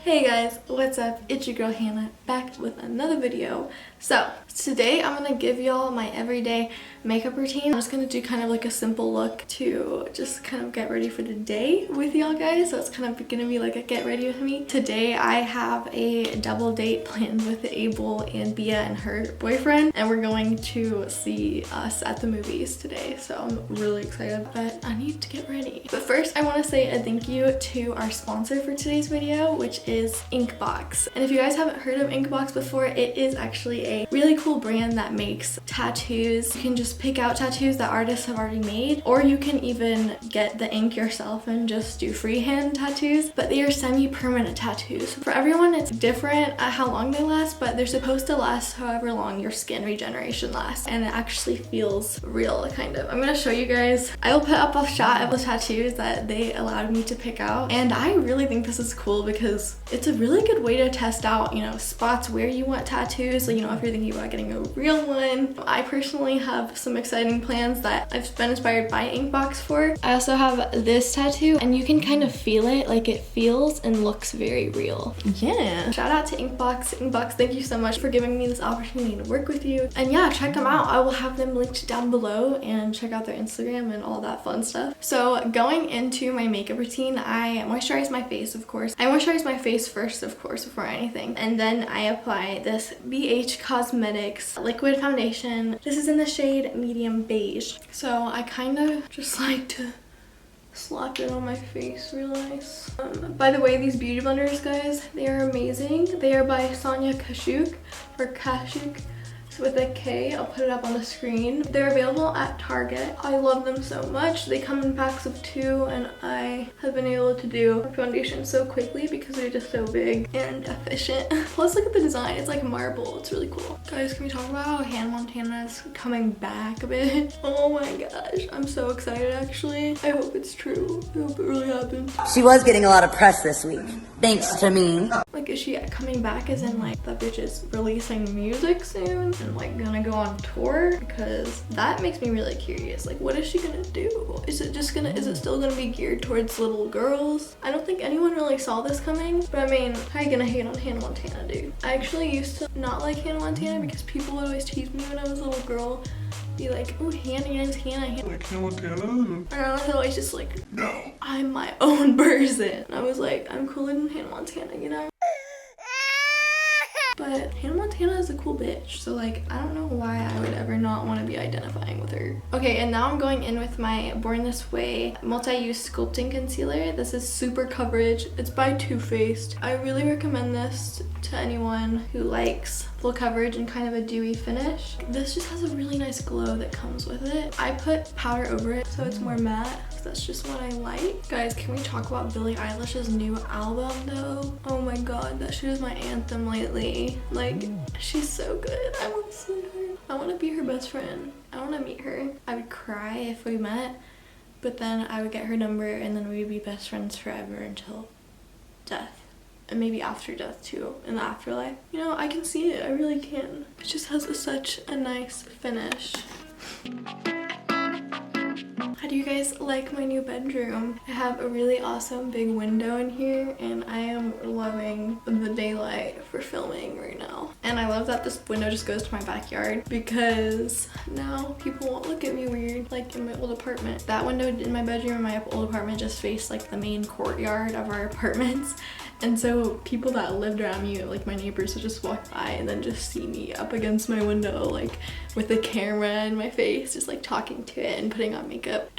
Hey guys, what's up? It's your girl Hannah back with another video. So today I'm gonna give y'all my everyday makeup routine. I'm just gonna do kind of like a simple look to just kind of get ready for the day with y'all guys. So it's kind of gonna be like a get ready with me. Today I have a double date planned with Abel and Bia and her boyfriend, and we're going to see us at the movies today. So I'm really excited, but I need to get ready. But first I want to say a thank you to our sponsor for today's video, which is Inkbox. And if you guys haven't heard of Inkbox before, it is actually a really cool brand that makes tattoos. You can just pick out tattoos that artists have already made, or you can even get the ink yourself and just do freehand tattoos, but they are semi-permanent tattoos. For everyone it's different at how long they last, but they're supposed to last however long your skin regeneration lasts, and it actually feels real, kind of. I'm gonna show you guys. I will put up a shot of the tattoos that they allowed me to pick out, and I really think this is cool because it's a really good way to test out, you know, spots where you want tattoos. So, you know, if you're thinking about getting a real one. I personally have some exciting plans that I've been inspired by Inkbox for. I also have this tattoo, and you can kind of feel it, like it feels and looks very real. Yeah. Shout out to Inkbox. Inkbox, thank you so much for giving me this opportunity to work with you. And yeah, check them out. I will have them linked down below, and check out their Instagram and all that fun stuff. So going into my makeup routine, I moisturize my face, of course. I moisturize my face first, of course, before anything. And then I apply this BH Cosmetics liquid foundation. This is in the shade medium beige. So I kind of just like to slap it on my face real nice. By the way, these beauty blenders, guys, they are amazing. They are by Sonia Kashuk, or Kashuk with a K. I'll put it up on the screen. They're available at Target. I love them so much. They come in packs of 2, and I have been able to do foundation so quickly because they're just so big and efficient. Plus, look at the design. It's like marble. It's really cool. Guys, can we talk about how Hannah Montana is coming back a bit? Oh my gosh, I'm so excited actually. I hope it's true. I hope it really happens. She was getting a lot of press this week, thanks to me. Like, is she coming back as in like that bitch is releasing music soon and like gonna go on tour? Because that makes me really curious. Like, what is she gonna do? Is it still gonna be geared towards little girls? I don't think anyone really saw this coming, but I mean, how you gonna hate on Hannah Montana, dude? I actually used to not like Hannah Montana because people would always tease me when I was a little girl. Be like, oh, Hannah, your name's Hannah. Like Hannah Montana? And I was always just like, no, I'm my own person. And I was like, I'm cooler than Hannah Montana, you know? But Hannah Montana is a cool bitch, so like, I don't know why I would ever not want to be identifying with her. Okay, and now I'm going in with my Born This Way multi-use sculpting concealer. This is super coverage. It's by Too Faced. I really recommend this to anyone who likes full coverage and kind of a dewy finish. This just has a really nice glow that comes with it. I put powder over it so it's more matte. That's just what I like. Guys, can we talk about Billie Eilish's new album though? Oh my god, that shit is my anthem lately. Like, she's so good. I want to see her. I want to be her best friend. I want to meet her. I would cry if we met, but then I would get her number and then we'd be best friends forever until death. And maybe after death too, in the afterlife. You know, I can see it. I really can. It just has such a nice finish. How do you guys like my new bedroom? I have a really awesome big window in here, and I am loving the daylight for filming right now. And I love that this window just goes to my backyard because now people won't look at me weird like in my old apartment. That window in my bedroom in my old apartment just faced like the main courtyard of our apartments. And so people that lived around me, like my neighbors, would just walk by and then just see me up against my window, like with the camera in my face, just like talking to it and putting on makeup.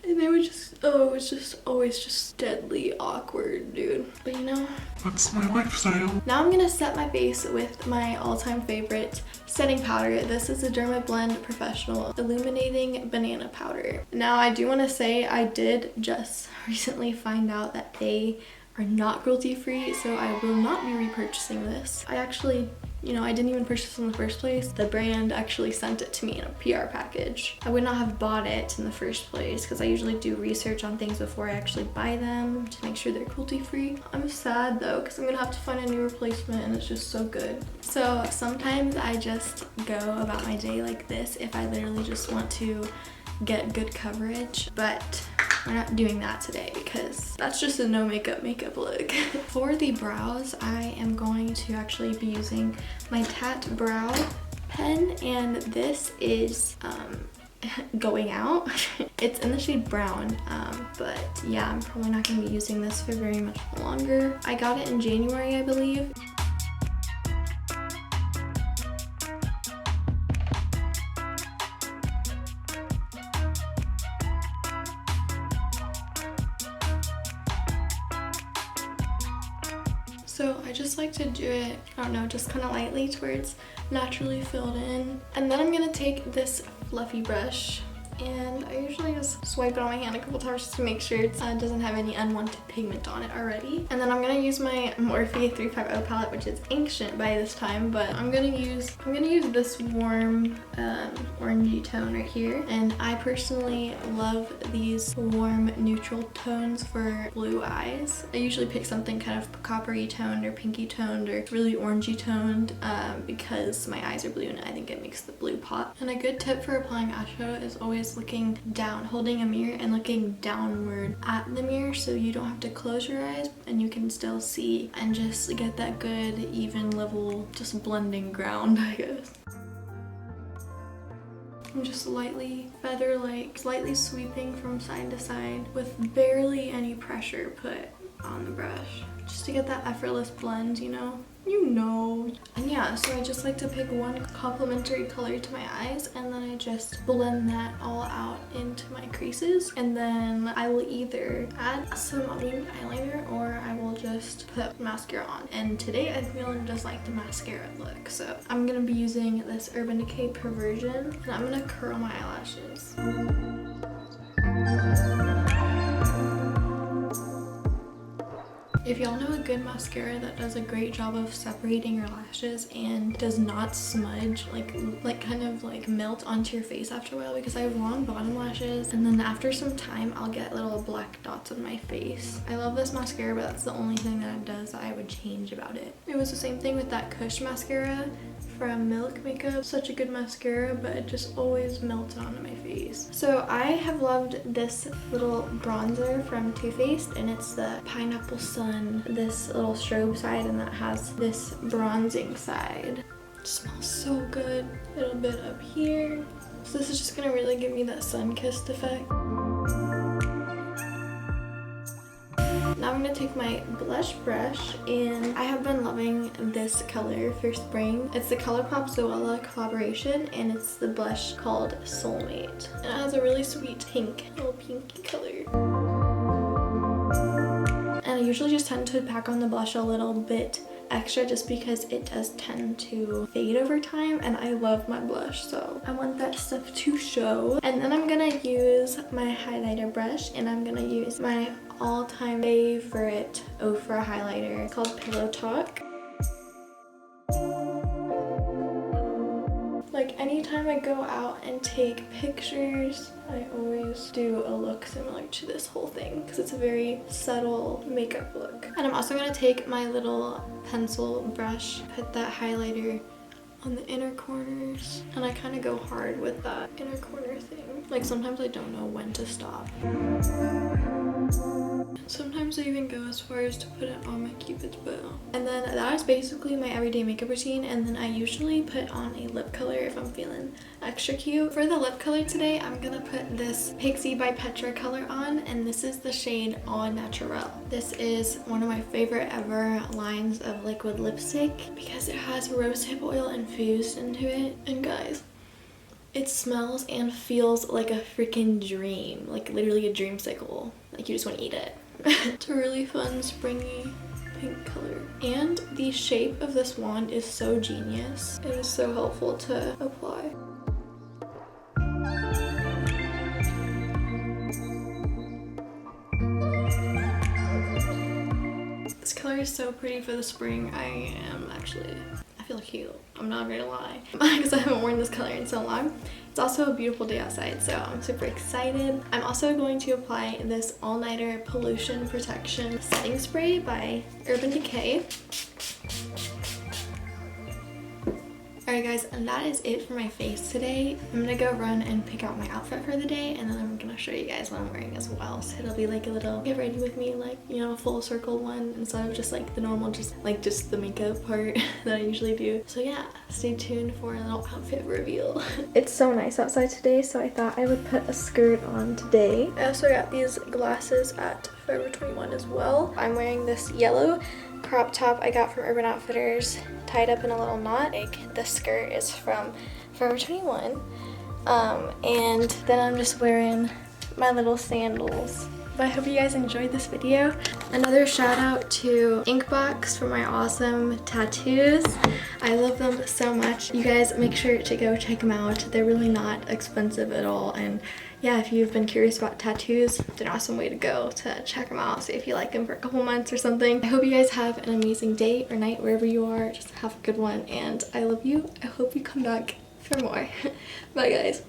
And they would just, oh, it was just always just deadly awkward, dude. But you know, that's my lifestyle. now I'm gonna set my face with my all-time favorite setting powder. This is a Dermablend Professional Illuminating Banana Powder. Now I do want to say I did just recently find out that they are not cruelty free, so I will not be repurchasing this. I actually, you know, I didn't even purchase this in the first place. The brand actually sent it to me in a PR package. I would not have bought it in the first place because I usually do research on things before I actually buy them to make sure they're cruelty free. I'm sad though because I'm gonna have to find a new replacement, and it's just so good. So sometimes I just go about my day like this if I literally just want to get good coverage, but we're not doing that today because that's just a no makeup look. For the brows, I am going to actually be using my Tats brow pen, and this is Going Out. It's in the shade brown, but yeah, I'm probably not going to be using this for very much longer. I got it in January, I believe. So I just like to do it, I don't know, just kind of lightly to where it's naturally filled in. And then I'm going to take this fluffy brush, and I usually just swipe it on my hand a couple times just to make sure it doesn't have any unwanted pigment on it already. And then I'm gonna use my Morphe 350 palette, which is ancient by this time, but I'm gonna use this warm orangey tone right here. And I personally love these warm neutral tones for blue eyes. I usually pick something kind of coppery toned or pinky toned or really orangey toned because my eyes are blue and I think it makes the blue pop. And a good tip for applying eyeshadow is always looking down, holding a mirror and looking downward at the mirror so you don't have to close your eyes and you can still see and just get that good even level just blending ground, I guess. I'm just lightly feather-like, slightly sweeping from side to side with barely any pressure put on the brush just to get that effortless blend, you know. And yeah, so I just like to pick one complementary color to my eyes and then I just blend that all out into my creases, and then I will either add some winged eyeliner or I will just put mascara on. And today I really just like the mascara look, so I'm gonna be using this Urban Decay Perversion and I'm gonna curl my eyelashes. If y'all know a good mascara that does a great job of separating your lashes and does not smudge, like kind of like melt onto your face after a while, because I have long bottom lashes and then after some time I'll get little black dots on my face. I love this mascara, but that's the only thing that it does that I would change about it. It was the same thing with that Kush mascara from Milk Makeup. Such a good mascara, but it just always melted onto my face. So I have loved this little bronzer from Too Faced, and it's the Pineapple Sun, this little strobe side, and that has this bronzing side. It smells so good. A little bit up here. So this is just gonna really give me that sun-kissed effect. Now I'm going to take my blush brush, and I have been loving this color for spring. It's the ColourPop Zoella collaboration, and it's the blush called Soulmate. And it has a really sweet pink, little pinky color. And I usually just tend to pack on the blush a little bit extra just because it does tend to fade over time, and I love my blush, so I want that stuff to show. And then I'm gonna use my highlighter brush, and I'm gonna use my all-time favorite Ofra highlighter called Pillow Talk. Like anytime I go out and take pictures, I always do a look similar to this whole thing because it's a very subtle makeup look. And I'm also going to take my little pencil brush, put that highlighter on the inner corners, and I kind of go hard with that inner corner thing. Like sometimes I don't know when to stop. Sometimes I even go as far as to put it on my Cupid's bow. And then that is basically my everyday makeup routine, and then I usually put on a lip color if I'm feeling extra cute. For the lip color today, I'm gonna put this Pixie by Petra color on, and this is the shade Au Naturel. This is one of my favorite ever lines of liquid lipstick because it has rosehip oil infused into it. And guys, it smells and feels like a freaking dream, like literally a dreamsicle. Like you just want to eat it. It's a really fun springy pink color. And the shape of this wand is so genius. It is so helpful to apply. This color is so pretty for the spring. I feel cute. I'm not gonna lie because I haven't worn this color in so long. It's also a beautiful day outside, so I'm super excited. I'm also going to apply this all-nighter pollution protection setting spray by Urban Decay. Alright, Alright guys, and that is it for my face today. I'm gonna go run and pick out my outfit for the day, and then I'm gonna show you guys what I'm wearing as well. So it'll be like a little get ready with me, like, you know, a full circle one instead of just like the normal, just the makeup part that I usually do. So yeah, stay tuned for a little outfit reveal. It's so nice outside today, so I thought I would put a skirt on today. I also got these glasses at Forever 21 as well. I'm wearing this yellow crop top I got from Urban Outfitters, tied up in a little knot. Like, the skirt is from Forever 21, and then I'm just wearing my little sandals. But I hope you guys enjoyed this video. Another shout out to Inkbox for my awesome tattoos. I love them so much. You guys make sure to go check them out. They're really not expensive at all, and yeah, if you've been curious about tattoos, it's an awesome way to go to check them out, see if you like them for a couple months or something. I hope you guys have an amazing day or night wherever you are. Just have a good one, and I love you. I hope you come back for more. Bye guys.